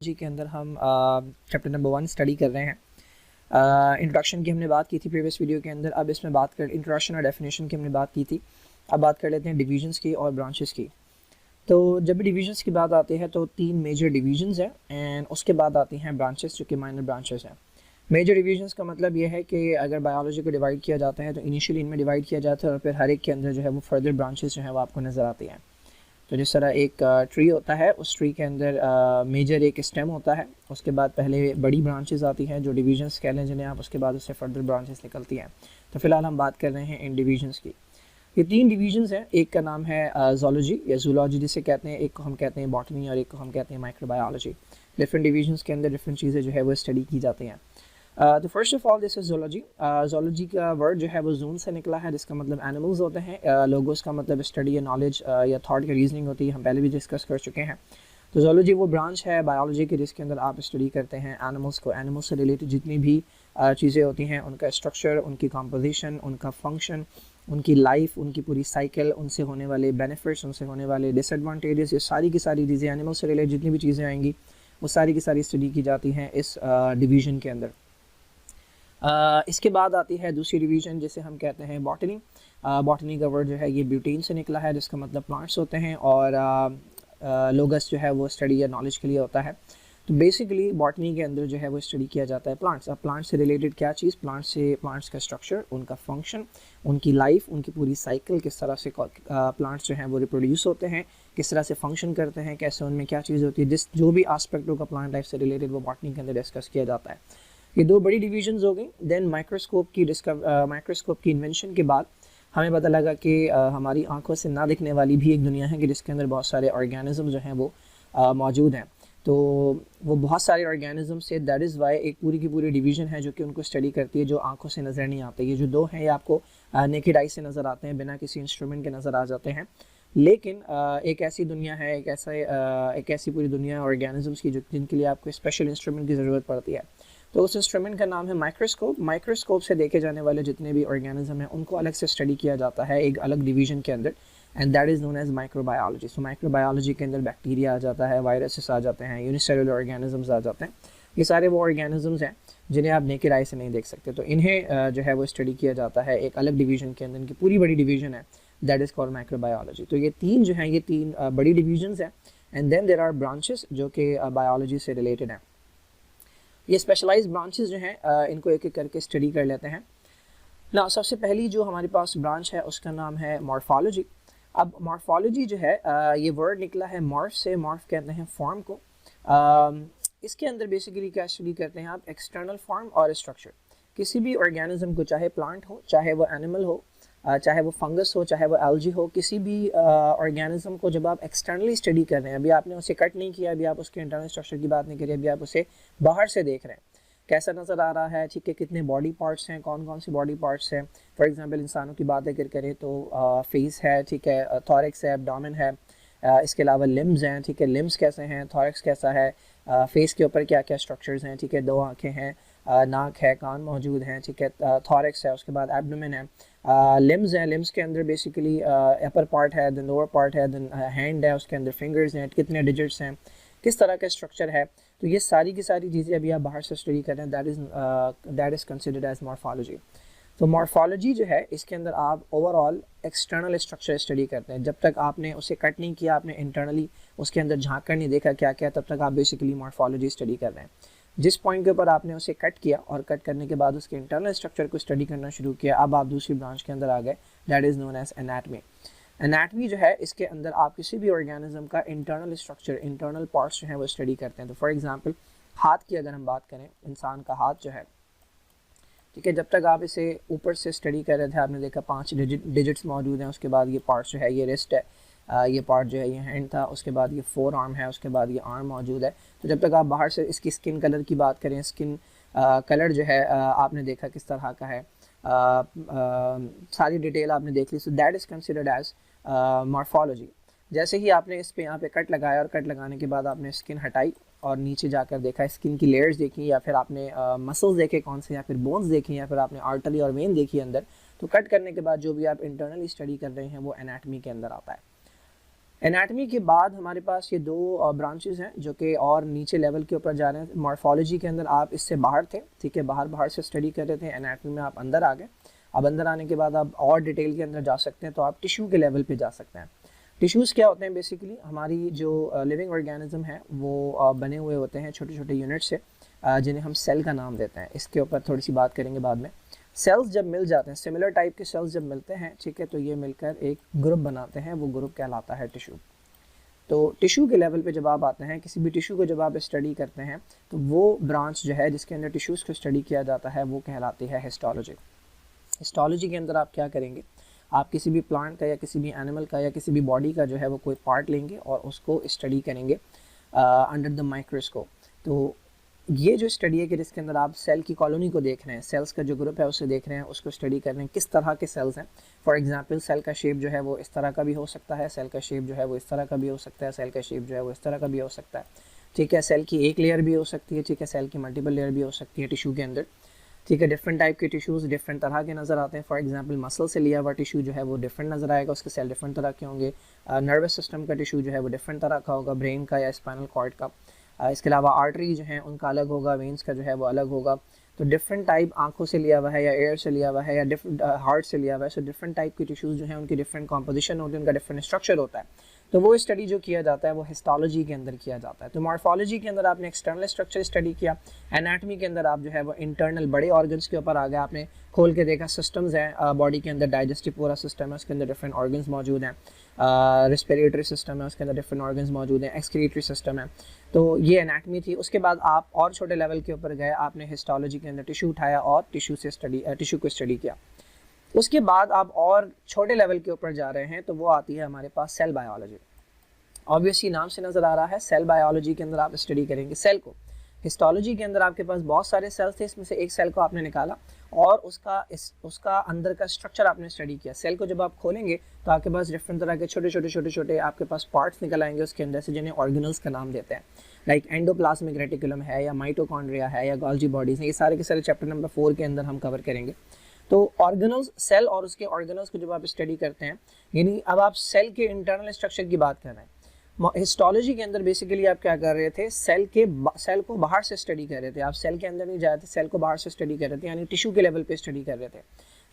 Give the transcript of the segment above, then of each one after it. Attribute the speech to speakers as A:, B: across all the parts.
A: जी के अंदर हम चैप्टर नंबर 1 स्टडी कर रहे हैं। इंट्रोडक्शन की हमने बात की थी प्रीवियस वीडियो के अंदर। अब इसमें बात कर इंट्रोडक्शन और डेफिनेशन की हमने बात की थी। अब बात कर लेते हैं डिवीजन्स की और ब्रांचेस की। तो जब भी डिवीजन्स की बात आती है तो 3 मेजर डिवीजन्स हैं एंड उसके बाद आती हैं ब्रांचेस जो कि माइनर ब्रांचेस हैं। मेजर डिवीजन्स का मतलब ये है कि अगर बायोलॉजी को डिवाइड किया जाता है तो इनिशियली इनमें डिवाइड किया जाता है और फिर हर एक के अंदर जो है वो फर्दर ब्रांचेस जो है वो आपको नज़र आती हैं। तो जिस तरह एक ट्री होता है, उस ट्री के अंदर मेजर एक स्टेम होता है, उसके बाद पहले बड़ी ब्रांचेस आती हैं जो डिवीजन्स कह लें जिन्हें आप, उसके बाद उससे फर्दर ब्रांचेस निकलती हैं। तो फिलहाल हम बात कर रहे हैं इन डिवीजन्स की। ये 3 डिवीजन्स हैं। एक का नाम है ज़ूलॉजी या ज़ूलॉजी जिसे कहते हैं, एक को हम कहते हैं बॉटनी और एक को हम कहते हैं माइक्रोबायोलॉजी। डिफरेंट डिवीजन्स के अंदर डिफरेंट चीज़ें जो है वो स्टडी की जाती हैं। तो first of all this is zoology. Zoology का वर्ड जो है वो जून से निकला है जिसका मतलब एनिमल्स होते हैं। लोगोस का मतलब स्टडी या नॉलेज या थॉट की रीजनिंग होती है, हम पहले भी डिस्कस कर चुके हैं। तो ज़ूलॉजी वो ब्रांच है बायोलॉजी के जिसके अंदर आप स्टडी करते हैं एनिमल्स को। एनिमल्स से रिलेटेड जितनी भी चीज़ें होती हैं, उनका स्ट्रक्चर, उनकी कॉम्पोजिशन, उनका फंक्शन, उनकी लाइफ, उनकी पूरी साइकिल, उनसे होने वाले बेनिफिट्स, उनसे होने वाले डिसएडवांटेजेस, ये सारी की सारी चीज़ें एनिमल्स से रिलेटेड जितनी भी चीज़ें आएंगी वो सारी की सारी स्टडी की जाती हैं इस डिवीज़न के अंदर। इसके बाद आती है दूसरी डिवीज़न जिसे हम कहते हैं बॉटनी। बॉटनी का वर्ड जो है ये ब्यूटीन से निकला है जिसका मतलब प्लांट्स होते हैं और लोगस जो है वो स्टडी या नॉलेज के लिए होता है। तो बेसिकली बॉटनी के अंदर जो है वो स्टडी किया जाता है प्लांट्स। अब प्लांट्स से रिलेटेड क्या चीज़, प्लांट्स का स्ट्रक्चर, उनका फंक्शन, उनकी लाइफ, उनकी पूरी साइकिल, किस तरह से प्लांट्स जो हैं वो रिप्रोड्यूस होते हैं, किस तरह से फंक्शन करते हैं, कैसे उनमें क्या चीज़ होती है, जो भी आस्पेक्ट होगा प्लांट लाइफ से रिलेटेड वो बॉटनी के अंदर डिस्कस किया जाता है। ये 2 बड़ी डिवीजन्स हो गई। देन माइक्रोस्कोप की इन्वेंशन के बाद हमें पता लगा कि हमारी आंखों से ना दिखने वाली भी एक दुनिया है कि जिसके अंदर बहुत सारे ऑर्गेनिज्म जो हैं वो मौजूद हैं। तो वो बहुत सारे ऑर्गेनिज्म से, दैट इज़ वाई एक पूरी की पूरी डिवीज़न है जो कि उनको स्टडी करती है, जो आंखों से नज़र नहीं आते। ये जो 2 हैं ये आपको नेकेड आई से नज़र आते हैं, बिना किसी इंस्ट्रूमेंट के नज़र आ जाते हैं। लेकिन एक ऐसी दुनिया है, एक ऐसी पूरी दुनिया ऑर्गेनिजम्स की जिनके लिए आपको स्पेशल इंस्ट्रूमेंट की ज़रूरत पड़ती है। तो उस इंस्ट्रूमेंट का नाम है माइक्रोस्कोप। माइक्रोस्कोप से देखे जाने वाले जितने भी ऑर्गेनिज्म हैं उनको अलग से स्टडी किया जाता है एक अलग डिवीज़न के अंदर, and that is known as microbiology. So microbiology के अंदर बैक्टीरिया आ जाता है, वायरसेस आ जाते हैं, यूनिसेलुलर ऑर्गेनिजम्स आ जाते हैं। ये सारे वो ऑर्गेनिजम्स हैं जिन्हें आप नेकेड आई से नहीं देख सकते। तो इन्हें जो है वो स्टडी किया जाता है एक अलग डिवीज़न के अंदर। इनकी पूरी बड़ी डिवीज़न है, दैट इज़ कॉल्ड माइक्रोबायोलॉजी। तो ये 3 जो हैं ये 3 बड़ी डिवीजन्स हैं। And then there are branches जो कि बायोलॉजी से रिलेटेड हैं। ये स्पेशलाइज ब्रांचेस जो हैं इनको एक एक करके स्टडी कर लेते हैं ना। सबसे पहली जो हमारे पास ब्रांच है उसका नाम है मॉर्फोलॉजी। अब मॉर्फोलॉजी जो है ये वर्ड निकला है मॉर्फ से। मॉर्फ कहते हैं फॉर्म को। इसके अंदर बेसिकली क्या स्टडी करते हैं आप, एक्सटर्नल फॉर्म और स्ट्रक्चर किसी भी ऑर्गेनिज्म को, चाहे प्लांट हो, चाहे वो एनिमल हो, चाहे वो फंगस हो, चाहे वो एल्गी हो, किसी भी ऑर्गेनिज्म को जब आप एक्सटर्नली स्टडी कर रहे हैं, अभी आपने उसे कट नहीं किया, अभी आप उसके इंटरनल स्ट्रक्चर की बात नहीं करिए, अभी आप उसे बाहर से देख रहे हैं कैसा नज़र आ रहा है, ठीक है, कितने बॉडी पार्ट्स हैं, कौन कौन सी बॉडी पार्ट्स हैं। फॉर एग्जांपल इंसानों की बात अगर करें तो फेस है, ठीक है, थॉरैक्स है, एब्डोमेन है, इसके अलावा लिम्स हैं, ठीक है, लिम्स कैसे हैं, थॉरैक्स कैसा है, फेस के ऊपर क्या क्या स्ट्रक्चर्स हैं, ठीक है, 2 आँखें हैं, नाक है, कान मौजूद हैं, ठीक है, थॉरैक्स है, उसके बाद एब्डोमेन है, लिम्स हैं, लिम्स के अंदर बेसिकली अपर पार्ट है, देन लोअर पार्ट है, देन हैंड है, उसके अंदर फिंगर्स हैं, कितने डिजिट्स हैं, किस तरह का स्ट्रक्चर है। तो ये सारी की सारी चीज़ें अभी आप बाहर से स्टडी कर रहे हैं, that is considered as morphology. तो मॉर्फोलॉजी जो है इसके अंदर आप ओवरऑल एक्सटर्नल स्ट्रक्चर स्टडी करते हैं। जब तक आपने उसे कट नहीं किया, आपने इंटरनली उसके अंदर झाँक कर नहीं देखा क्या क्या, तब तक आप बेसिकली मॉर्फोलॉजी स्टडी कर रहे हैं। जिस पॉइंट के ऊपर आपने उसे कट किया और कट करने के बाद उसके इंटरनल स्ट्रक्चर को स्टडी करना शुरू किया, अब आप दूसरी ब्रांच के अंदर आ गए, that is known as anatomy. Anatomy जो है इसके अंदर आप किसी भी ऑर्गेनिज्म का इंटरनल स्ट्रक्चर, इंटरनल पार्ट्स जो हैं वो स्टडी करते हैं। तो फॉर एग्जांपल हाथ की अगर हम बात करें, इंसान का हाथ जो है, ठीक है, जब तक आप इसे ऊपर से स्टडी कर रहे थे आपने देखा 5 डिजिट्स मौजूद हैं, उसके बाद ये पार्ट्स जो है, ये रिस्ट है, ये पार्ट जो है ये हैंड था, उसके बाद ये 4 आर्म है, उसके बाद ये आर्म मौजूद है। तो जब तक आप बाहर से इसकी स्किन कलर की बात करें, स्किन कलर जो है आपने देखा किस तरह का है, सारी डिटेल आपने देख ली, so that is considered as morphology. जैसे ही आपने इस पे यहाँ पे कट लगाया और कट लगाने के बाद आपने स्किन हटाई और नीचे जाकर देखा, स्किन की लेयर्स देखी, या फिर आपने मसल्स देखे कौन से, या फिर बोन्स देखी, या फिर आपने आर्टरी और वेन देखी अंदर, तो कट करने के बाद जो भी आप इंटरनली स्टडी कर रहे हैं वो एनाटमी के अंदर आता है। एनाटमी के बाद हमारे पास ये दो ब्रांचेस हैं जो कि और नीचे लेवल के ऊपर जा रहे हैं। मॉर्फोलॉजी के अंदर आप इससे बाहर थे, ठीक है, बाहर से स्टडी कर रहे थे। एनाटमी में आप अंदर आ गए। अब अंदर आने के बाद आप और डिटेल के अंदर जा सकते हैं, तो आप टिश्यू के लेवल पे जा सकते हैं। टिश्यूज़ क्या होते हैं? बेसिकली हमारी जो लिविंग ऑर्गेनिज्म है वो बने हुए होते हैं छोटे छोटे यूनिट से, जिन्हें हम सेल का नाम देते हैं। इसके ऊपर थोड़ी सी बात करेंगे बाद में। सेल्स जब मिल जाते हैं, सिमिलर टाइप के सेल्स जब मिलते हैं, ठीक है, तो ये मिलकर एक ग्रुप बनाते हैं, वो ग्रुप कहलाता है टिश्यू। तो टिश्यू के लेवल पे जब आप आते हैं, किसी भी टिश्यू को जब आप स्टडी करते हैं, तो वो ब्रांच जो है जिसके अंदर टिश्यूज़ को स्टडी किया जाता है वो कहलाती है हिस्टोलॉजी। हिस्टोलॉजी के अंदर आप क्या करेंगे? आप किसी भी प्लांट का या किसी भी एनिमल का या किसी भी बॉडी का जो है वो कोई पार्ट लेंगे और उसको स्टडी करेंगे अंडर द माइक्रोस्कोप। तो ये जो स्टडी है कि जिसके अंदर आप सेल की कॉलोनी को देख रहे हैं, सेल्स का जो ग्रुप है उसे देख रहे हैं, उसको स्टडी कर रहे हैं किस तरह के सेल्स हैं। फॉर एग्जांपल सेल का शेप जो है वो इस तरह का भी हो सकता है, सेल का शेप जो है वो इस तरह का भी हो सकता है, सेल का शेप जो है वो इस तरह का भी हो सकता है, ठीक है। सेल की एक लेयर भी हो सकती है, ठीक है, सेल की मल्टीपल लेयर भी हो सकती है टिश्यू के अंदर, ठीक है। डिफरेंट टाइप के टिश्यूज़ डिफरेंट तरह के नज़र आते हैं। फॉर एग्जांपल मसल से लिया हुआ टिश्यू जो है वो डिफरेंट नज़र आएगा, उसके सेल डिफरेंट तरह के होंगे। नर्वस सिस्टम का टिश्यू जो है वो डिफरेंट तरह का होगा, ब्रेन का या स्पाइनल कॉर्ड का। इसके अलावा आर्टरी जो है उनका अलग होगा, वेंस का जो है वो अलग होगा। तो डिफरेंट टाइप आंखों से लिया हुआ है या एयर से लिया हुआ है या डिफरेंट हार्ट से लिया हुआ है। सो डिफरेंट टाइप के टिश्यूज़ जो हैं उनकी डिफरेंट कॉम्पोजिशन होती है, उनका डिफरेंट स्ट्रक्चर होता है। तो वो स्टडी जो किया जाता है वो हिस्टोलॉजी के अंदर किया जाता है। तो मॉर्फोलॉजी के अंदर आपने एक्सटर्नल स्ट्रक्चर स्टडी किया, एनाटमी के अंदर आप जो है वो इंटरनल बड़े ऑर्गन्स के ऊपर आ गए, आपने खोल के देखा सिस्टम्स हैं बॉडी के अंदर, डाइजेस्टिव पूरा सिस्टम है, उसके अंदर डिफरेंट ऑर्गन्स मौजूद हैं, रेस्पिरेटरी सिस्टम है, उसके अंदर डिफरेंट ऑर्गन्स मौजूद हैं, एक्सक्रीटरी सिस्टम है। तो ये एनाटमी थी। उसके बाद आप और छोटे लेवल के ऊपर गए, आपने हिस्टोलॉजी के अंदर टिश्यू उठाया और टिश्यू को स्टडी किया। उसके बाद आप और छोटे लेवल के ऊपर जा रहे हैं, तो वो आती है हमारे पास सेल बायोलॉजी। ऑब्वियसली नाम से नज़र आ रहा है, सेल बायोलॉजी के अंदर आप स्टडी करेंगे सेल को। हिस्टोलॉजी के अंदर आपके पास बहुत सारे सेल्स थे, इसमें से एक सेल को आपने निकाला और उसका अंदर का स्ट्रक्चर आपने स्टडी किया। सेल को जब आप खोलेंगे तो आपके पास डिफरेंट तरह के छोटे छोटे आपके पास पार्ट्स निकल आएंगे उसके अंदर से, जिन्हें ऑर्गेनल्स का नाम देते हैं। लाइक एंडोप्लाज्मिक रेटिकुलम है या माइटोकॉन्ड्रिया है या गोल्जी बॉडीज हैं, ये सारे के सारे चैप्टर नंबर 4 के अंदर हम कवर करेंगे। तो ऑर्गेनल्स, सेल और उसके ऑर्गेनल्स को जब आप स्टडी करते हैं, यानी अब आप सेल के इंटरनल स्ट्रक्चर की बात कर रहे हैं। हिस्टोलॉजी के अंदर बेसिकली आप क्या कर रहे थे? सेल को बाहर से स्टडी कर रहे थे, आप सेल के अंदर नहीं जा रहे थे, सेल को बाहर से स्टडी कर रहे थे, यानी टिश्यू के लेवल पे स्टडी कर रहे थे।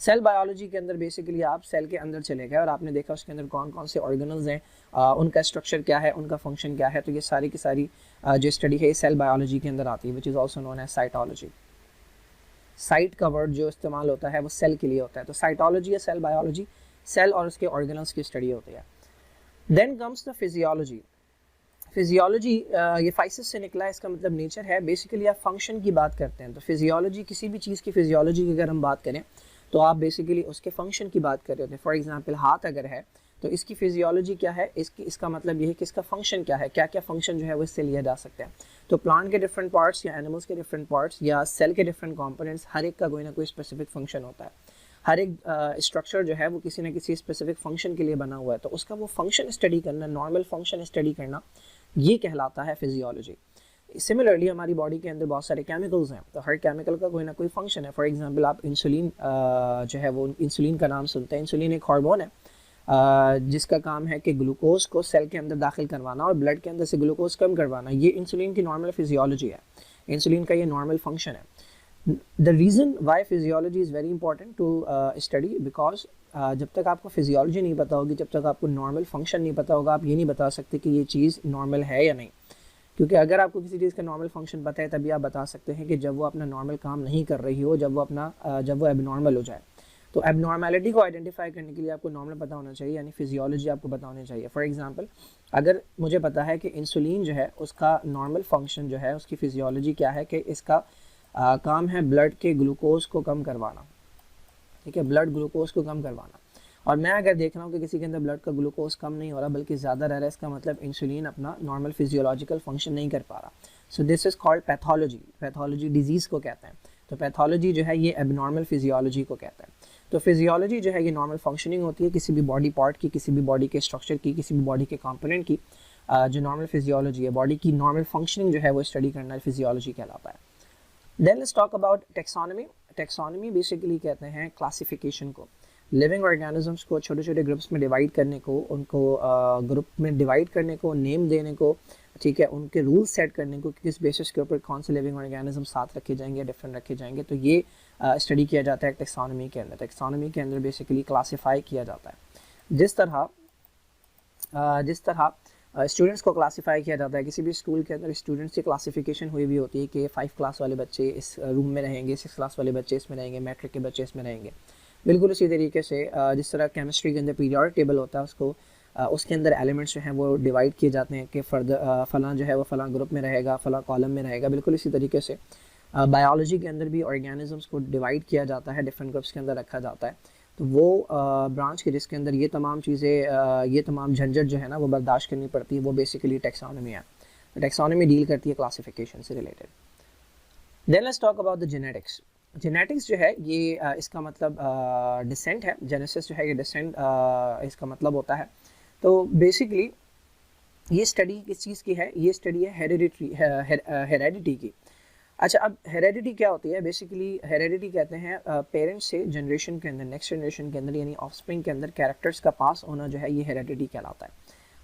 A: सेल बायोलॉजी के अंदर बेसिकली आप सेल के अंदर चले गए और आपने देखा उसके अंदर कौन कौन से ऑर्गेनल्स हैं, उनका स्ट्रक्चर क्या है, उनका फंक्शन क्या है। तो ये सारी की सारी जो स्टडी है सेल बायोलॉजी के अंदर आती है, which is also known as cytology. Cyte का वर्ड जो इस्तेमाल होता है वो सेल के लिए होता है। तो साइटोलॉजी या सेल बायोलॉजी, सेल और उसके ऑर्गेनल्स की स्टडी होती है। Then comes the physiology. Physiology ये फाइसिस से निकला है, इसका मतलब नेचर है। बेसिकली आप फंक्शन की बात करते हैं, तो फिजियोलॉजी, किसी भी चीज़ की फिजियोलॉजी की अगर हम बात करें तो आप बेसिकली उसके फंक्शन की बात कर रहे होते हैं। फॉर एग्जांपल हाथ अगर है तो इसकी फिजियोलॉजी क्या है, इसका मतलब ये है कि इसका फंक्शन क्या है, क्या क्या फंक्शन जो है वो इससे लिया जा सकता है। तो प्लांट के डिफरेंट पार्ट्स या एनिमल्स के डिफरेंट पार्ट्स या सेल के डिफरेंट कॉम्पोनेंट्स, हर एक का कोई ना कोई स्पेसिफिक फंक्शन होता है। हर एक स्ट्रक्चर जो है वो किसी न किसी स्पेसिफिक फंक्शन के लिए बना हुआ है, तो उसका वो फंक्शन स्टडी करना, नॉर्मल फंक्शन स्टडी करना, ये कहलाता है फिजियोलॉजी। सिमिलरली हमारी बॉडी के अंदर बहुत सारे केमिकल्स हैं, तो हर केमिकल का कोई ना कोई फंक्शन है। फॉर एग्जांपल आप इंसुलिन जो है वो इंसुलिन का नाम सुनते हैं। इंसुलिन एक हार्मोन है जिसका काम है कि ग्लूकोज को सेल के अंदर दाखिल करवाना और ब्लड के अंदर से ग्लूकोज कम करवाना। ये इंसुलिन की नॉर्मल फिजियोलॉजी है, इंसुलिन का ये नॉर्मल फंक्शन है। The reason why physiology is very important to study, because जब तक आपको फिजियोलॉजी नहीं पता होगी, जब तक आपको नॉर्मल फंक्शन नहीं पता होगा, आप ये नहीं बता सकते कि ये चीज़ नॉर्मल है या नहीं। क्योंकि अगर आपको किसी चीज़ का नॉर्मल फंक्शन पता है तभी आप बता सकते हैं कि जब वो अपना नॉर्मल काम नहीं कर रही हो, जब वो एबनॉर्मल हो जाए। तो एबनॉर्मेलिटी को आइडेंटिफाई करने के लिए आपको नॉर्मल पता होना चाहिए, यानी फिजियोलॉजी आपको पता होनी चाहिए। फॉर एग्जांपल अगर मुझे पता है कि इंसुलिन जो है उसका नॉर्मल फंक्शन जो है, उसकी फिजियोलॉजी क्या है कि इसका काम है ब्लड के ग्लूकोज को कम करवाना, ठीक है, ब्लड ग्लूकोज को कम करवाना। और मैं अगर देख रहा हूँ कि किसी के अंदर ब्लड का ग्लूकोज कम नहीं हो रहा बल्कि ज़्यादा रह रहा है, इसका मतलब इंसुलिन अपना नॉर्मल फिजियोलॉजिकल फंक्शन नहीं कर पा रहा। So this is called pathology. Pathology disease को कहते हैं। तो पैथोलॉजी जो है ये एबनॉर्मल फिजियोलॉजी को कहता है। तो फिजियोलॉजी जो है ये नॉर्मल फंक्शनिंग होती है किसी भी बॉडी पार्ट की, किसी भी बॉडी के स्ट्रक्चर की, किसी भी बॉडी के कंपोनेंट की। जो नॉर्मल फिजियोलॉजी है, बॉडी की नॉर्मल फंक्शनिंग जो है वो स्टडी करना फिजियोलॉजी कहलाता है। Then let's talk about taxonomy. Taxonomy basically कहते हैं क्लासिफिकेशन को। लिविंग ऑर्गेनिजम्स को छोटे छोटे ग्रुप्स में डिवाइड करने को, उनको ग्रुप में डिवाइड करने को, नेम देने को, ठीक है, उनके रूल्स सेट करने को, किस बेसिस के ऊपर कौन से लिविंग ऑर्गेनिज्म साथ रखे जाएंगे, डिफरेंट रखे जाएंगे, तो ये स्टडी किया जाता है टेक्सोनॉमी के अंदर। टेक्सोनॉमी के अंदर बेसिकली क्लासीफाई किया जाता है। जिस तरह स्टूडेंट्स को क्लासीफाई किया जाता है किसी भी स्कूल के अंदर, स्टूडेंट्स की क्लासिफिकेशन हुई भी होती है कि 5 क्लास वाले बच्चे इस रूम में रहेंगे, 6 क्लास वाले बच्चे इसमें रहेंगे, मैट्रिक के बच्चे इसमें रहेंगे। बिल्कुल उसी तरीके से जिस तरह केमिस्ट्री के अंदर पीरियोडिक टेबल होता है, उसको उसके अंदर एलिमेंट्स जो हैं वो डिवाइड किए जाते हैं कि फ़लाँ जो है वो फ़लाँ ग्रुप में रहेगा, फ़लाँ कॉलम में रहेगा। बिल्कुल इसी तरीके से बायोलॉजी के अंदर भी ऑर्गेनिजम्स को डिवाइड किया जाता है, डिफरेंट ग्रुप्स के अंदर रखा जाता है। तो वो ब्रांच के जिसके अंदर ये तमाम चीज़ें, ये तमाम झंझट जो है ना वो बर्दाश्त करनी पड़ती है, वो बेसिकली टेक्सोनॉमी है। तो टेक्सोनॉमी डील करती है क्लासिफिकेशन से related. Then let's talk about the genetics. Genetics जो है ये इसका मतलब डिसेंट है। जेनेसिस जो है ये डिसेंट इसका मतलब होता है। तो बेसिकली ये स्टडी किस चीज़ की है? ये स्टडी है हेरेडिटी की। अच्छा, अब हेरेडिटी क्या होती है? बेसिकली हेरेडिटी कहते हैं पेरेंट्स से जनरेशन के अंदर, नेक्स्ट जनरेशन के अंदर, यानी ऑफस्प्रिंग के अंदर कैरेक्टर्स का पास होना जो है ये हेरेडिटी कहलाता है।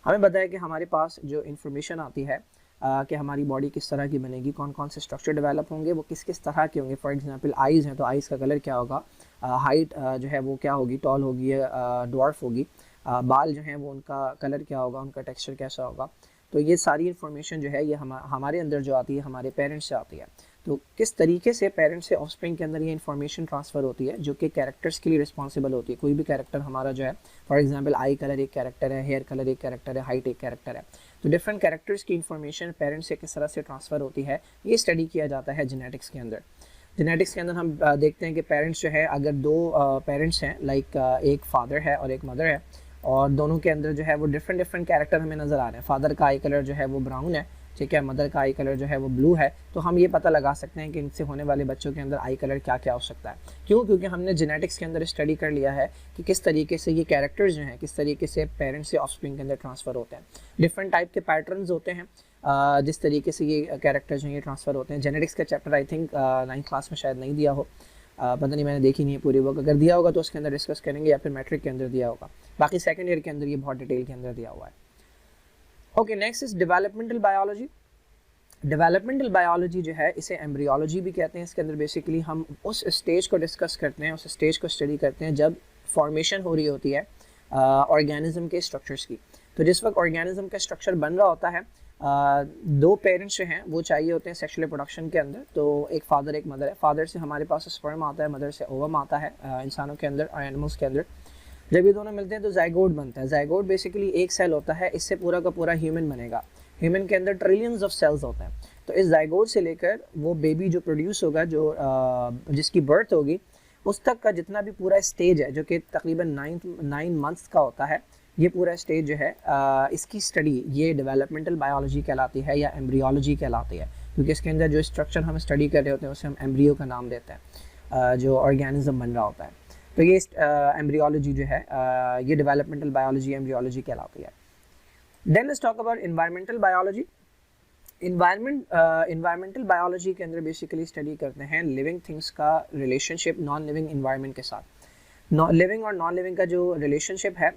A: हमें बताया कि हमारे पास जो इन्फॉर्मेशन आती है कि हमारी बॉडी किस तरह की बनेगी, कौन कौन से स्ट्रक्चर डेवलप होंगे, वो किस किस तरह के होंगे। फॉर एग्जांपल आइज़ हैं तो आइज़ का कलर क्या होगा, हाइट जो है वो क्या होगी, टॉल होगी या ड्वार्फ होगी, बाल जो हैं वो उनका कलर क्या होगा, उनका टेक्सचर कैसा होगा। तो ये सारी इन्फॉर्मेशन जो है ये हमारे अंदर जो आती है हमारे पेरेंट्स से आती है। तो किस तरीके से पेरेंट्स से ऑफस्प्रिंग के अंदर ये इन्फॉर्मेशन ट्रांसफ़र होती है जो कि कैरेक्टर्स के लिए रिस्पॉन्सिबल होती है। कोई भी कैरेक्टर हमारा जो है, फॉर एग्जांपल आई कलर एक कैरेक्टर है, हेयर कलर एक कैरेक्टर है, हाइट एक कैरेक्टर है। तो डिफरेंट कैरेक्टर्स की इन्फॉर्मेशन पेरेंट्स से किस तरह से ट्रांसफ़र होती है ये स्टडी किया जाता है जेनेटिक्स के अंदर। जेनेटिक्स के अंदर हम देखते हैं कि पेरेंट्स जो है, अगर दो पेरेंट्स हैं, लाइक एक फादर है और एक मदर है, और दोनों के अंदर जो है वो डिफरेंट कैरेक्टर हमें नज़र आ रहे हैं। फादर का आई कलर जो है वो ब्राउन है, ठीक है, मदर का आई कलर जो है वो ब्लू है। तो हम ये पता लगा सकते हैं कि इनसे होने वाले बच्चों के अंदर आई कलर क्या क्या हो सकता है। क्यों? क्योंकि हमने जेनेटिक्स के अंदर स्टडी कर लिया है कि किस तरीके से ये कैरेक्टर्स जो हैं किस तरीके से पेरेंट्स से ऑफस्प्रिंग के अंदर ट्रांसफ़र होते हैं। डिफरेंट टाइप के पैटर्न्स होते हैं जिस तरीके से ये कैरेक्टर्स हैं ये ट्रांसफ़र होते हैं। जेनेटिक्स का chapter I think 9th class में शायद नहीं दिया हो, पता नहीं, मैंने देखी नहीं है पूरी बुक। अगर दिया होगा तो उसके अंदर डिस्कस करेंगे, या फिर मैट्रिक के अंदर दिया होगा। बाकी सेकेंड ईयर के अंदर ये बहुत डिटेल के अंदर दिया हुआ है। Okay, next is developmental biology. Developmental biology जो है इसे एम्ब्रियोलॉजी भी कहते हैं। इसके अंदर बेसिकली हम उस स्टेज को डिस्कस करते हैं, उस स्टेज को स्टडी करते हैं जब फॉर्मेशन हो रही होती है ऑर्गेनिज्म के स्ट्रक्चर्स की। तो जिस वक्त ऑर्गेनिज्म का स्ट्रक्चर बन रहा होता है, दो पेरेंट्स जो हैं वो चाहिए होते हैं सेक्सुअल रिप्रोडक्शन के अंदर। तो एक फादर एक मदर है। फादर से हमारे पास स्पर्म आता है, मदर से ओवम आता है इंसानों के अंदर और एनिमल्स के अंदर। जब ये दोनों मिलते हैं तो जाइगोट बनता है। जाइगोट बेसिकली एक सेल होता है, इससे पूरा का पूरा ह्यूमन बनेगा। ह्यूमन के अंदर ट्रिलियंस ऑफ सेल्स होते हैं। तो इस जाइगोट से लेकर वो बेबी जो प्रोड्यूस होगा, जो जिसकी बर्थ होगी, उस तक का जितना भी पूरा स्टेज है जो कि तकरीबन 9 मंथ्स का होता है, ये पूरा स्टेज जो है इसकी स्टडी ये डेवलपमेंटल बायोलॉजी कहलाती है या एम्ब्रियोलॉजी कहलाती है। क्योंकि इसके अंदर जो स्ट्रक्चर हम स्टडी कर रहे होते हैं उसे हम एम्ब्रियो का नाम देते हैं, जो ऑर्गेनिज्म बन रहा होता है। तो ये एम्ब्रियोलॉजी जो है ये डेवलपमेंटल बायोलॉजी एम्ब्रियोलॉजी कहलाती है। Then let's talk about environmental biology. Environmental biology के अंदर बेसिकली स्टडी करते हैं लिविंग थिंग्स का रिलेशनशिप नॉन लिविंग इन्वायरमेंट के साथ। लिविंग और नॉन लिविंग का जो रिलेशनशिप है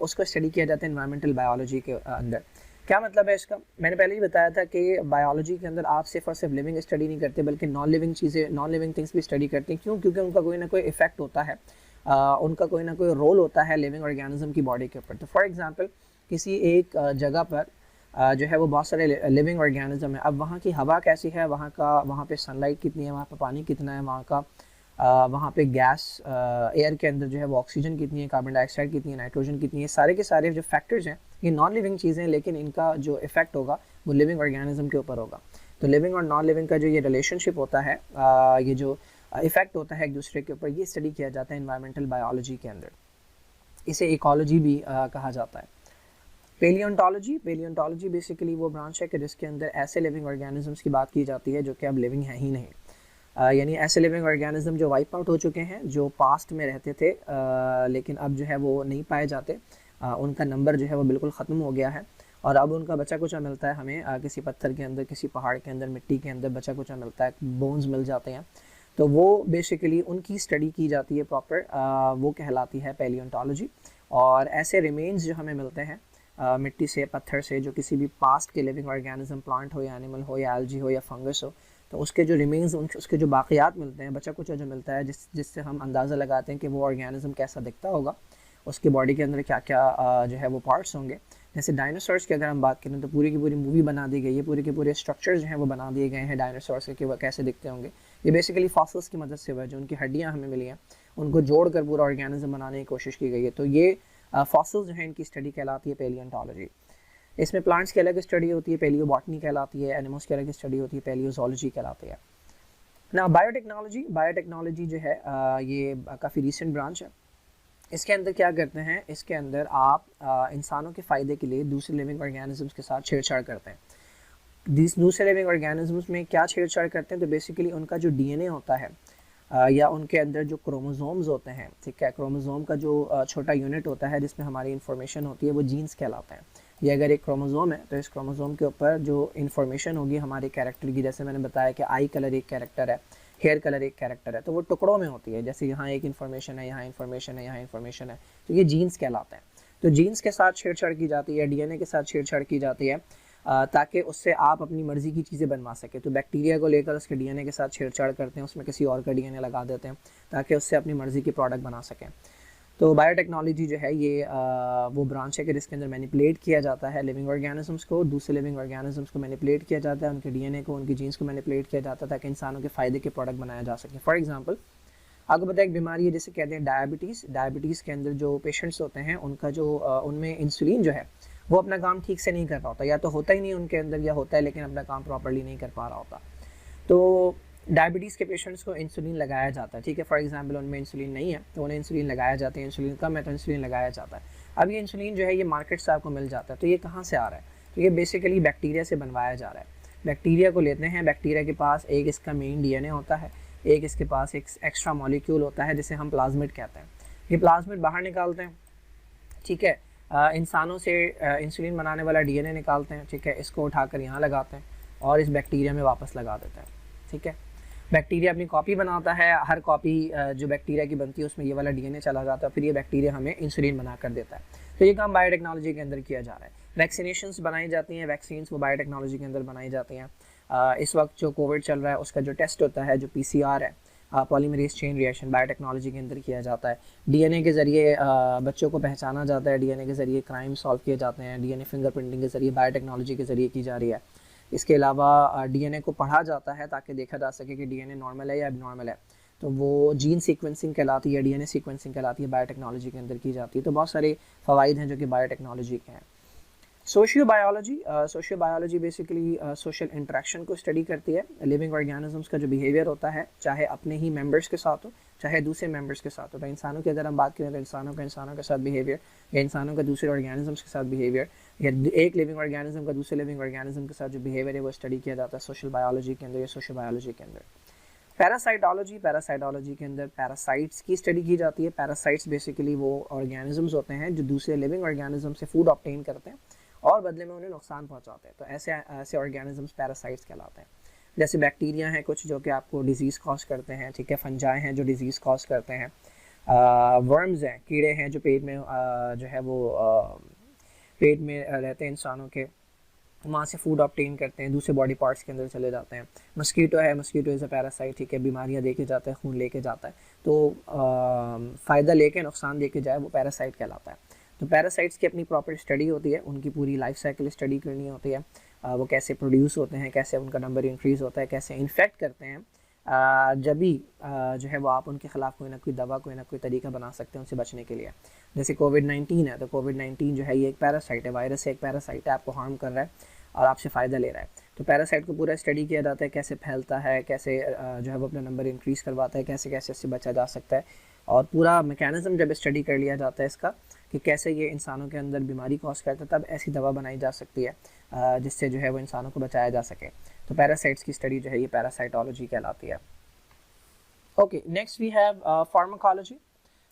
A: उसको स्टडी किया जाता है इन्वायरमेंटल बायोलॉजी के अंदर। क्या मतलब है इसका? मैंने पहले ही बताया था कि बायोलॉजी के अंदर आप सिर्फ और सिर्फ लिविंग स्टडी नहीं करते बल्कि नॉन लिविंग चीज़ें, नॉन लिविंग थिंग्स भी स्टडी करते हैं। क्यों? क्योंकि उनका कोई ना कोई इफेक्ट होता है, उनका कोई ना कोई रोल होता है लिविंग ऑर्गेनिज्म की बॉडी के ऊपर। तो फॉर एग्जांपल किसी एक जगह पर जो है वो बहुत सारे लिविंग ऑर्गेनिज्म है। अब वहाँ की हवा कैसी है, वहाँ पे सनलाइट कितनी है, वहाँ पे पानी कितना है, वहाँ पे गैस एयर के अंदर जो है वो ऑक्सीजन कितनी है, कार्बन डाइऑक्साइड कितनी है, नाइट्रोजन कितनी है, सारे के सारे जो फैक्टर्स हैं ये नॉन लिविंग चीज़ें हैं, लेकिन इनका जो इफेक्ट होगा वो लिविंग ऑर्गेनिज्म के ऊपर होगा। तो लिविंग और नॉन लिविंग का जो ये रिलेशनशिप होता है, ये जो इफेक्ट होता है एक दूसरे के ऊपर, ये स्टडी किया जाता है इन्वायरमेंटल बायोलॉजी के अंदर। इसे इकोलॉजी भी कहा जाता है। पेलियोंटोलॉजी बेसिकली वो ब्रांच है कि जिसके अंदर ऐसे लिविंग ऑर्गेनिजम्स की बात की जाती है जो कि अब लिविंग है ही नहीं, यानी ऐसे लिविंग ऑर्गेनिज्म जो वाइप आउट हो चुके हैं, जो पास्ट में रहते थे लेकिन अब जो है वो नहीं पाए जाते, उनका नंबर जो है वो बिल्कुल ख़त्म हो गया है और अब उनका बचा कुचा मिलता है हमें किसी पत्थर के अंदर, किसी पहाड़ के अंदर, मिट्टी के अंदर बचा कुचा मिलता है, बोन्स मिल जाते हैं। तो वो बेसिकली उनकी स्टडी की जाती है प्रॉपर, वो कहलाती है पैलियोंटोलॉजी। और ऐसे रिमेन्स जो हमें मिलते हैं मिट्टी से, पत्थर से, जो किसी भी पास्ट के लिविंग ऑर्गेनिज्म, प्लांट हो या एनिमल हो या एल्गी हो या फंगस हो, तो उसके जो रिमेन्स, उसके जो बाक़ियात मिलते हैं, बचा कुचा जो मिलता है, जिससे हम अंदाज़ा लगाते हैं कि वो ऑर्गेनिज्म कैसा दिखता होगा, उसकी बॉडी के अंदर क्या क्या जो है वो पार्ट्स होंगे। जैसे डायनासोर्स की अगर हम बात करें तो पूरी की पूरी मूवी बना दी गई है, पूरे के पूरे स्ट्रक्चर्स जो हैं वो बना दिए गए हैं डायनासोर्स के, कि वो कैसे दिखते होंगे। ये बेसिकली फॉसिल्स की मदद से हुआ है, जो उनकी हड्डियाँ हमें मिली हैं उनको जोड़कर पूरा ऑर्गेनिज्म बनाने की कोशिश की गई है। तो ये फॉसिल्स जो हैं इनकी स्टडी कहलाती है पैलियोंटोलॉजी। इसमें प्लांट्स की अलग स्टडी होती है, पैलियोबॉटनी कहलाती है, एनिमल्स की अलग स्टडी होती है, पैलियोजोलॉजी कहलाती है ना। बायोटेक्नोलॉजी जो है ये काफ़ी रीसेंट ब्रांच है। इसके अंदर क्या करते हैं, इसके अंदर आप इंसानों के फ़ायदे के लिए दूसरे लिविंग ऑर्गेनिजम्स के साथ छेड़छाड़ करते हैं। दूसरे लिविंग ऑर्गेनिजम्स में क्या छेड़छाड़ करते हैं, तो बेसिकली उनका जो डीएनए होता है या उनके अंदर जो क्रोमोसोम्स होते हैं, ठीक है, क्रोमोसोम का जो छोटा यूनिट होता है जिसमें हमारी इन्फॉर्मेशन होती है, वो जीन्स कहलाते हैं। ये अगर एक क्रोमोसोम है तो इस क्रोमोसोम के ऊपर जो इन्फॉर्मेशन होगी हमारे कैरेक्टर की, जैसे मैंने बताया कि आई कलर एक कैरेक्टर है, हेयर कलर एक कैरेक्टर है, तो वो टुकड़ों में होती है। जैसे यहाँ एक इन्फॉर्मेशन है, यहाँ इन्फॉर्मेशन है, यहाँ इन्फॉर्मेशन है, तो ये जीन्स कहलाते हैं। तो जीन्स के साथ छेड़छाड़ की जाती है, डीएनए के साथ छेड़छाड़ की जाती है ताकि उससे आप अपनी मर्ज़ी की चीज़ें बनवा सकें। तो बैक्टीरिया को लेकर उसके डीएनए के साथ छेड़छाड़ करते हैं, उसमें किसी और का डीएनए लगा देते हैं ताकि उससे अपनी मर्ज़ी की प्रोडक्ट बना सकें। तो बायोटेक्नोलॉजी जो है ये वो ब्रांच है कि जिसके अंदर मैनिपुलेट किया जाता है लिविंग ऑर्गेनिजम्स को, दूसरे लिविंग ऑर्गेनिजम्स को मैनिपुलेट किया जाता है, उनके डीएनए को, उनकी जीन्स को मैनिपुलेट किया जाता है ताकि इंसानों के फ़ायदे के प्रोडक्ट बनाया जा सके। फॉर एग्जांपल आपको पता है एक बीमारी है जिसे कहते हैं डायबिटीज़ के अंदर जो पेशेंट्स होते हैं उनका जो उनमें इंसुलिन जो है वो अपना काम ठीक से नहीं कर रहा होता, या तो होता ही नहीं उनके अंदर, या होता है लेकिन अपना काम प्रॉपर्ली नहीं कर पा रहा होता। तो डायबिटीज़ के पेशेंट्स को इंसुलिन लगाया जाता है, ठीक है। फॉर एग्जांपल उनमें इंसुलिन नहीं है तो उन्हें इंसुलिन लगाया जाता है, इंसुलिन कम है तो इंसुलिन लगाया जाता है। अब ये इंसुलिन जो है ये मार्केट से आपको मिल जाता है, तो ये कहाँ से आ रहा है, तो ये बेसिकली बैक्टीरिया से बनवाया जा रहा है। बैक्टीरिया को लेते हैं, बैक्टीरिया के पास एक इसका मेन डीएनए होता है, एक इसके पास एक एक्स्ट्रा मॉलिक्यूल होता है जिसे हम प्लाज्मिड कहते हैं। ये प्लाज्मिड बाहर निकालते हैं, ठीक है, इंसानों से इंसुलिन बनाने वाला डीएनए निकालते हैं, ठीक है, इसको उठाकर यहाँ लगाते हैं और इस बैक्टीरिया में वापस लगा देते हैं, ठीक है। बैक्टीरिया अपनी कॉपी बनाता है, हर कॉपी जो बैक्टीरिया की बनती है उसमें ये वाला डीएनए चला जाता है, फिर ये बैक्टीरिया हमें इंसुलिन बना कर देता है। तो ये काम बायोटेक्नोलॉजी के अंदर किया जा रहा है। वैक्सीनेशंस बनाई जाती हैं, वैक्सीन्स वो बायोटेक्नोलॉजी के अंदर बनाई जाती हैं। इस वक्त जो कोविड चल रहा है उसका जो टेस्ट होता है, जो PCR है, पॉलीमरेज चेन रिएक्शन, बायोटेक्नोलॉजी के अंदर किया जाता है। डीएनए के ज़रिए बच्चों को पहचाना जाता है, डीएनए के ज़रिए क्राइम सॉल्व किए जाते हैं, डीएनए फिंगरप्रिंटिंग के ज़रिए बायोटेक्नोलॉजी के ज़रिए की जा रही है। इसके अलावा डीएनए को पढ़ा जाता है ताकि देखा जा सके कि डीएनए नॉर्मल है या एबनॉर्मल है, तो वो जीन सीक्वेंसिंग कहलाती है, डीएनए सीक्वेंसिंग कहलाती है, बायोटेक्नोलॉजी के अंदर की जाती है। तो बहुत सारे फ़वाइद हैं जो कि बायोटेक्नोलॉजी के हैं। Socio biology basically social interaction को स्टडी करती है। लिविंग ऑर्गेनिजम्स का जो बिहेवियर होता है, चाहे अपने ही मेंबर्स के साथ हो चाहे दूसरे मेंबर्स के साथ हो। तो इंसानों की अगर हम बात करें तो इंसानों के साथ बिहेवियर, या इंसानों का दूसरे ऑर्गेनिजम्स के साथ बिहेवियर, या एक लिविंग ऑर्गेनिज्म का दूसरे लिविंग ऑर्गेनिज्म के साथ जो बिहेवियर है वो स्टडी किया जाता है सोशल बायोलॉजी के अंदर या सोशल बायोलॉजी के अंदर। पैरासाइटोलॉजी के अंदर पैरासाइट्स की स्टडी की जाती है। पैरासाइट्स बेसिकली वो ऑर्गेनिजम्स होते हैं जो दूसरे लिविंग ऑर्गेनिज्म से फूड ऑब्टेन करते हैं और बदले में उन्हें नुकसान पहुंचाते हैं। तो ऐसे ऑर्गेनिजम्स पैरासाइट्स कहलाते हैं। जैसे बैक्टीरिया हैं कुछ जो कि आपको डिजीज़ कॉज करते हैं, ठीक है, फंजाई हैं जो डिजीज़ कॉज करते हैं, वर्म्स हैं, कीड़े हैं जो पेट में जो है वो पेट में रहते हैं इंसानों के, वहाँ से फूड ऑब्टेन करते हैं, दूसरे बॉडी पार्ट्स के अंदर चले जाते हैं। मस्कीटो है, मस्कीटो इज़ अ पैरासाइट, ठीक है, बीमारियाँ दे के जाता है, खून लेके जाता है, तो फ़ायदा लेके नुकसान दे के जाए वो पैरासाइट कहलाता है। तो पैरासाइट्स की अपनी प्रॉपर स्टडी होती है, उनकी पूरी लाइफ साइकिल स्टडी करनी होती है, वो कैसे प्रोड्यूस होते हैं, कैसे उनका नंबर इंक्रीज़ होता है, कैसे इन्फेक्ट करते हैं, जब भी जो है वो आप उनके ख़िलाफ़ कोई ना कोई दवा, कोई ना कोई तरीका बना सकते हैं उनसे बचने के लिए। जैसे कोविड-19 है, तो कोविड-19 जो है ये एक पैरासाइट है, वायरस है, एक पैरासाइट है, आपको हार्म कर रहा है और आपसे फ़ायदा ले रहा है। तो पैरासाइट को पूरा स्टडी किया जाता है, कैसे फैलता है, कैसे जो है वो अपना नंबर इंक्रीज़ करवाता है, कैसे कैसे इससे बचा जा सकता है, और पूरा मैकेनिज़्म जब स्टडी कर लिया जाता है इसका कि कैसे ये इंसानों के अंदर बीमारी कॉज करता है, तब ऐसी दवा बनाई जा सकती है जिससे जो है वो इंसानों को बचाया जा सके। तो पैरासाइट्स की स्टडी जो है ये पैरासाइटोलॉजी कहलाती है। Okay, next we have pharmacology.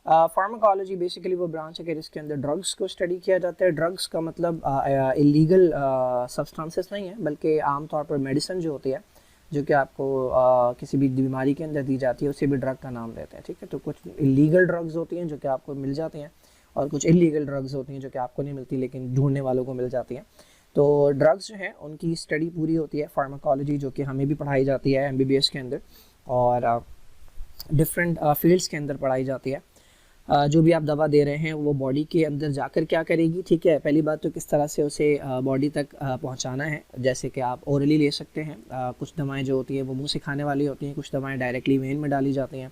A: Pharmacology basically वो ब्रांच है कि जिसके अंदर ड्रग्स को स्टडी किया जाता है। ड्रग्स का मतलब इलीगल सब्सटेंसेस नहीं है, बल्कि आमतौर पर मेडिसिन जो होती है जो कि आपको किसी भी बीमारी के अंदर दी जाती है, उसे भी ड्रग का नाम देते हैं, ठीक है। तो कुछ इलीगल ड्रग्स होती हैं जो कि आपको मिल जाती हैं, और कुछ इलीगल ड्रग्स होती हैं जो कि आपको नहीं मिलती लेकिन ढूंढने वालों को मिल जाती हैं। तो ड्रग्स जो हैं उनकी स्टडी पूरी होती है, फार्माकोलॉजी, जो कि हमें भी पढ़ाई जाती है MBBS के अंदर, और डिफरेंट फील्ड्स के अंदर पढ़ाई जाती है। जो भी आप दवा दे रहे हैं वो बॉडी के अंदर जाकर क्या करेगी, ठीक है। पहली बात तो किस तरह से उसे बॉडी तक पहुंचाना है, जैसे कि आप ओरली ले सकते हैं, कुछ दवाएं जो होती हैं वो मुंह से खाने वाली होती हैं, कुछ दवाएं डायरेक्टली वेन में डाली जाती हैं,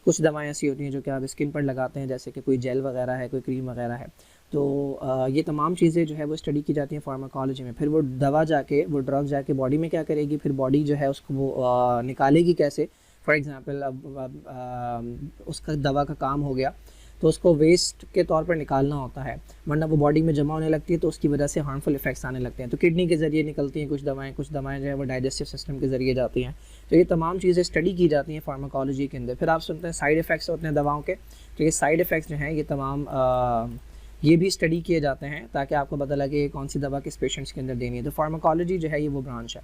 A: कुछ दवाएं ऐसी होती हैं जो कि आप स्किन पर लगाते हैं, जैसे कि कोई जेल वगैरह है, कोई क्रीम वगैरह है। तो ये तमाम चीज़ें जो है वो स्टडी की जाती हैं फार्माकोलॉजी में। फिर वो दवा जाके, वो ड्रग जाके बॉडी में क्या करेगी, फिर बॉडी जो है उसको वो निकालेगी कैसे। फॉर एग्ज़ाम्पल अब उसका दवा का काम हो गया तो उसको वेस्ट के तौर पर निकालना होता है, वरना वो बॉडी में जमा होने लगती है तो उसकी वजह से हार्मफुल इफेक्ट्स आने लगते हैं। तो किडनी के ज़रिए निकलती हैं कुछ दवाएं जो है वो डाइजेस्टिव सिस्टम के ज़रिए जाती हैं। तो ये तमाम चीज़ें स्टडी की जाती हैं फार्माकोलॉजी के अंदर। फिर आप सुनते हैं साइड इफ़ेक्ट्स होते हैं दवाओं के, तो ये साइड इफ़ेक्ट्स जो हैं ये तमाम ये भी स्टडी किए जाते हैं ताकि आपको पता लगे कौन सी दवा किस पेशेंट्स के अंदर देनी है। तो फार्माकोलॉजी जो है ये वो ब्रांच है।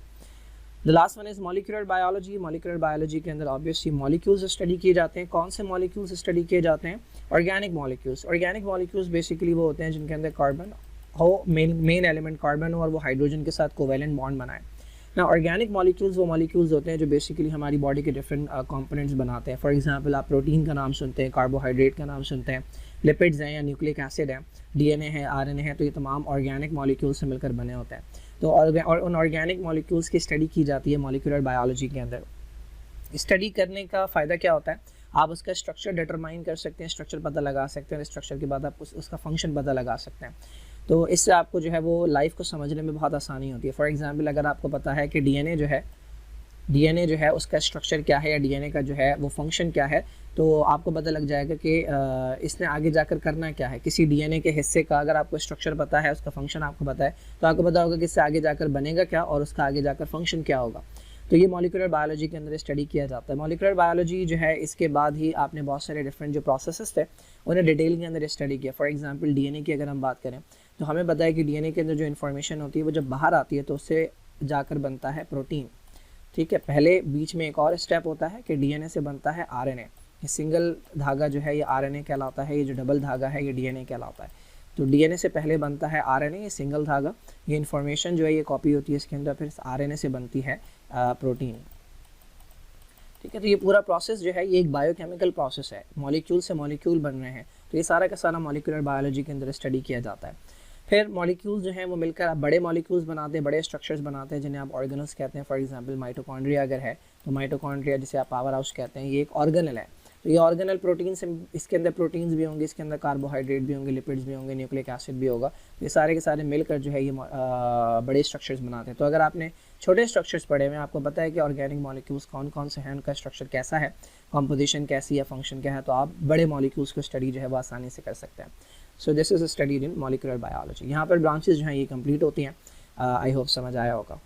A: The last one is molecular biology. Molecular biology के अंदर ऑब्वियसली मॉलिक्यूल्स स्टडी किए जाते हैं। कौन से मॉलिक्यूल्स स्टडी किए जाते हैं? Organic molecules. Organic molecules basically वो होते हैं जिनके अंदर कार्बन हो, मेन एलिमेंट कार्बन हो, और वो हाइड्रोजन के साथ कोवेलेंट बॉन्ड बनाए ना। ऑर्गेनिक मॉलिक्यूल्स वो मॉलिक्यूल्स होते हैं जो बेसिकली हमारी बॉडी के डिफरेंट कंपोनेंट्स बनाते हैं। फॉर एग्जांपल आप प्रोटीन का नाम सुनते हैं, कार्बोहाइड्रेट का नाम सुनते हैं, लिपिड्स हैं या न्यूक्लिक एसिड है, DNA है, RNA है, तो ये तमाम ऑर्गेनिक मॉलिक्यूल्स से मिलकर बने होते हैं। तो और उन ऑर्गेनिक मॉलिक्यूल्स की स्टडी की जाती है मॉलिक्यूलर बायोलॉजी के अंदर। स्टडी करने का फ़ायदा क्या होता है? आप उसका स्ट्रक्चर डिटरमाइन कर सकते हैं, स्ट्रक्चर पता लगा सकते हैं, स्ट्रक्चर के बाद आप उसका फंक्शन पता लगा सकते हैं। तो इससे आपको जो है वो लाइफ को समझने में बहुत आसानी होती है। फॉर एग्जांपल अगर आपको पता है कि DNA जो है उसका स्ट्रक्चर क्या है, या DNA का जो है वो फंक्शन क्या है, तो आपको पता लग जाएगा कि इसने आगे जाकर करना क्या है। किसी DNA के हिस्से का अगर आपको स्ट्रक्चर पता है, उसका फंक्शन आपको पता है, तो आपको पता होगा कि इससे आगे जाकर बनेगा क्या और उसका आगे जाकर फंक्शन क्या होगा। तो ये मॉलिक्यूलर बायोलॉजी के अंदर स्टडी किया जाता है। मॉलिक्यूलर बायोलॉजी जो है इसके बाद ही आपने बहुत सारे डिफरेंट जो प्रोसेसेस थे उन्हें डिटेल के अंदर स्टडी किया। फॉर एग्जांपल DNA की अगर हम बात करें तो हमें पता है कि DNA के अंदर जो इन्फॉर्मेशन होती है वो जब बाहर आती है तो उससे जाकर बनता है प्रोटीन, ठीक है। पहले बीच में एक और स्टेप होता है कि DNA से बनता है RNA। ये सिंगल धागा जो है ये RNA कहलाता है, ये जो डबल धागा है ये DNA कहलाता है। तो DNA से पहले बनता है RNA, ये सिंगल धागा, ये इन्फॉर्मेशन जो है ये कॉपी होती है इसके अंदर, फिर RNA से बनती है प्रोटीन, ठीक है। तो ये पूरा प्रोसेस जो है ये एक बायोकेमिकल प्रोसेस है, मॉलिक्यूल से मॉलिक्यूल बन रहे हैं। तो ये सारा का सारा मॉलिक्यूलर बायोलॉजी के अंदर स्टडी किया जाता है। फिर मॉलिक्यूल्स जो हैं वो मिलकर आप बड़े मॉलिक्यूल्स बनाते हैं, बड़े स्ट्रक्चर्स बनाते हैं जिन्हें आप ऑर्गेनल्स कहते हैं। फॉर एग्जांपल माइटोकॉन्ड्रिया अगर है तो माइटोकॉन्ड्रिया जिसे आप पावर हाउस कहते हैं, ये एक ऑर्गेनल है। तो ये ऑर्गेनल प्रोटीन से, इसके अंदर प्रोटीन्स भी होंगे, इसके अंदर कार्बोहाइड्रेट भी होंगे, लिपिड्स भी होंगे, न्यूक्लिक एसिड भी होगा। तो ये सारे के सारे मिलकर जो है ये बड़े स्ट्रक्चर्स बनाते हैं। तो अगर आपने छोटे स्ट्रक्चर्स पढ़े हुए हैं, आपको पता है कि ऑर्गेनिक मॉलिक्यूल्स कौन कौन से हैं, उनका स्ट्रक्चर कैसा है, कॉम्पोजिशन कैसी है, फंक्शन क्या है, तो आप बड़े मॉलिक्यूल्स को स्टडी जो है वो आसानी से कर सकते हैं। So this is studied in molecular biology. यहाँ पर ब्रांचेस जो हैं ये कंप्लीट होती हैं। आई होप समझ आया होगा।